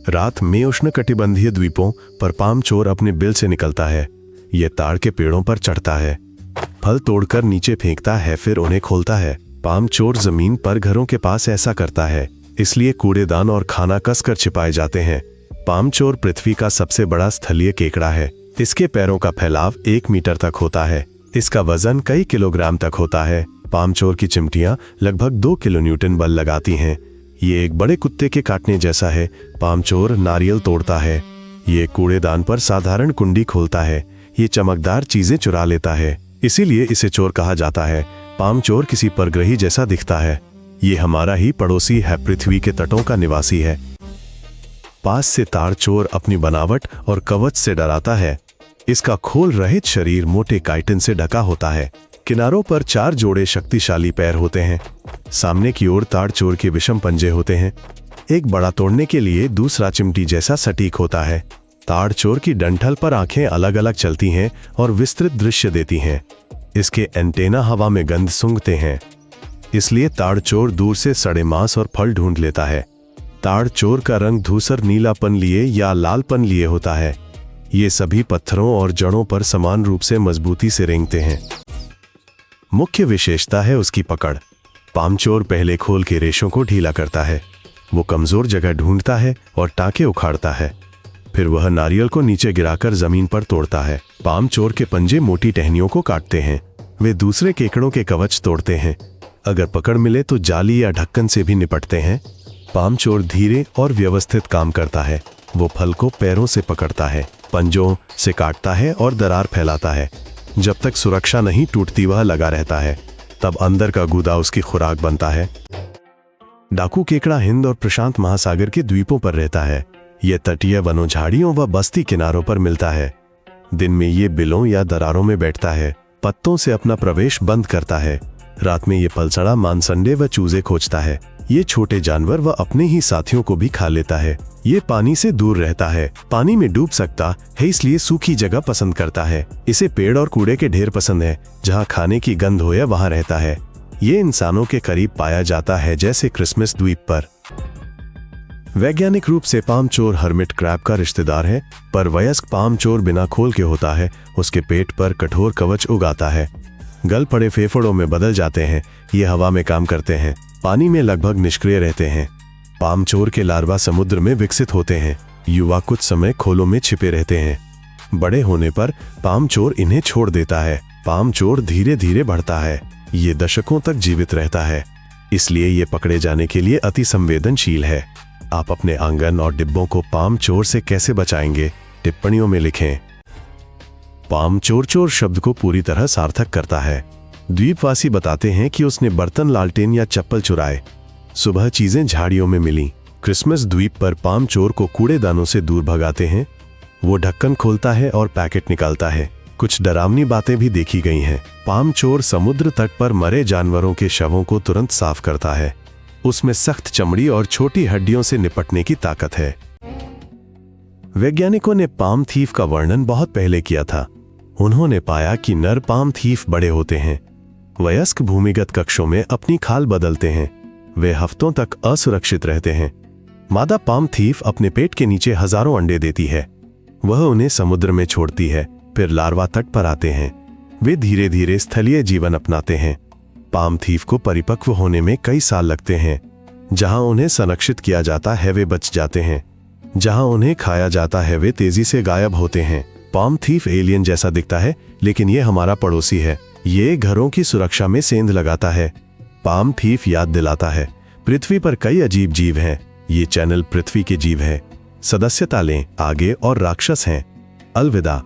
रात में उष्णकटिबंधीय द्वीपों पर पाम चोर अपने बिल से निकलता है। यह ताड़ के पेड़ों पर चढ़ता है, फल तोड़कर नीचे फेंकता है, फिर उन्हें खोलता है। पाम चोर जमीन पर घरों के पास ऐसा करता है, इसलिए कूड़ेदान और खाना कसकर छिपाए जाते हैं। पाम चोर पृथ्वी का सबसे बड़ा स्थलीय केकड़ा है। इसके पैरों का फैलाव 1 मीटर तक होता है। इसका वजन कई किलोग्राम तक होता है। पाम चोर की चिमटियां लगभग 2 किलोन्यूटन बल लगाती हैं। ये एक बड़े कुत्ते के काटने जैसा है। पाम चोर नारियल तोड़ता है। ये कूड़ेदान पर साधारण कुंडी खोलता है। ये चमकदार चीजें चुरा लेता है, इसीलिए इसे चोर कहा जाता है। पाम चोर किसी परग्रही जैसा दिखता है। ये हमारा ही पड़ोसी है, पृथ्वी के तटों का निवासी है। पास से ताड़ चोर अपनी बनावट और कवच से डराता है। इसका खोल रहित शरीर मोटे काइटिन से ढका होता है। किनारों पर 4 जोड़े शक्तिशाली पैर होते हैं। सामने की ओर ताड़ चोर के विषम पंजे होते हैं। एक बड़ा तोड़ने के लिए, दूसरा चिमटी जैसा सटीक होता है। ताड़ चोर की डंठल पर आंखें अलग अलग चलती हैं और विस्तृत दृश्य देती हैं। इसके एंटेना हवा में गंध सूंघते हैं, इसलिए ताड़ चोर दूर से सड़े मांस और फल ढूंढ लेता है। ताड़ चोर का रंग धूसर नीलापन लिए या लालपन लिए होता है। ये सभी पत्थरों और जड़ों पर समान रूप से मजबूती से रेंगते हैं। मुख्य विशेषता है उसकी पकड़। पाम चोर पहले खोल के रेशों को ढीला करता है। वो कमजोर जगह ढूंढता है और टांके उखाड़ता है। फिर वह नारियल को नीचे गिराकर जमीन पर तोड़ता है। पाम चोर के पंजे मोटी टहनियों को काटते हैं। वे दूसरे केकड़ों के कवच तोड़ते हैं। अगर पकड़ मिले तो जाली या ढक्कन से भी निपटते हैं। पाम चोर धीरे और व्यवस्थित काम करता है। वो फल को पैरों से पकड़ता है, पंजों से काटता है और दरार फैलाता है। जब तक सुरक्षा नहीं टूटती वह लगा रहता है। तब अंदर का गूदा उसकी खुराक बनता है। डाकू केकड़ा हिंद और प्रशांत महासागर के द्वीपों पर रहता है। यह तटीय वनों, झाड़ियों व बस्ती किनारों पर मिलता है। दिन में ये बिलों या दरारों में बैठता है, पत्तों से अपना प्रवेश बंद करता है। रात में ये पलसड़ा मांसंडे व चूजे खोजता है। ये छोटे जानवर व अपने ही साथियों को भी खा लेता है। ये पानी से दूर रहता है, पानी में डूब सकता है, इसलिए सूखी जगह पसंद करता है। इसे पेड़ और कूड़े के ढेर पसंद है, जहाँ खाने की गंध हो या वहाँ रहता है। ये इंसानों के करीब पाया जाता है, जैसे क्रिसमस द्वीप पर। वैज्ञानिक रूप से पाम चोर हर्मिट क्रैब का रिश्तेदार है, पर वयस्क पाम चोर बिना खोल के होता है। उसके पेट पर कठोर कवच उगाता है। गल पड़े फेफड़ों में बदल जाते हैं। ये हवा में काम करते हैं, पानी में लगभग निष्क्रिय रहते हैं। पाम चोर के लार्वा समुद्र में विकसित होते हैं। युवा कुछ समय खोलों में छिपे रहते हैं। बड़े होने पर पाम चोर इन्हें छोड़ देता है। पाम चोर धीरे धीरे बढ़ता है। ये दशकों तक जीवित रहता है, इसलिए ये पकड़े जाने के लिए अति संवेदनशील है। आप अपने आंगन और डिब्बों को पाम चोर से कैसे बचाएंगे, टिप्पणियों में लिखें। पाम चोर चोर शब्द को पूरी तरह सार्थक करता है। द्वीपवासी बताते हैं कि उसने बर्तन, लालटेन या चप्पल चुराए। सुबह चीजें झाड़ियों में मिली। क्रिसमस द्वीप पर पाम चोर को कूड़ेदानों से दूर भगाते हैं। वो ढक्कन खोलता है और पैकेट निकालता है। कुछ डरावनी बातें भी देखी गई हैं। पाम चोर समुद्र तट पर मरे जानवरों के शवों को तुरंत साफ करता है। उसमें सख्त चमड़ी और छोटी हड्डियों से निपटने की ताकत है। वैज्ञानिकों ने पाम थीफ का वर्णन बहुत पहले किया था। उन्होंने पाया कि नर पाम थीफ बड़े होते हैं। वयस्क भूमिगत कक्षों में अपनी खाल बदलते हैं। वे हफ्तों तक असुरक्षित रहते हैं। मादा पाम थीफ अपने पेट के नीचे हजारों अंडे देती है। वह उन्हें समुद्र में छोड़ती है, फिर लार्वा तट पर आते हैं। वे धीरे धीरे स्थलीय जीवन अपनाते हैं। पाम थीफ को परिपक्व होने में कई साल लगते हैं। जहां उन्हें संरक्षित किया जाता है वे बच जाते हैं। जहां उन्हें खाया जाता है वे तेजी से गायब होते हैं। पाम थीफ एलियन जैसा दिखता है, लेकिन ये हमारा पड़ोसी है। ये घरों की सुरक्षा में सेंध लगाता है। पाम थीफ याद दिलाता है, पृथ्वी पर कई अजीब जीव हैं। ये चैनल पृथ्वी के जीव है। सदस्यता लें, आगे और राक्षस हैं। अलविदा।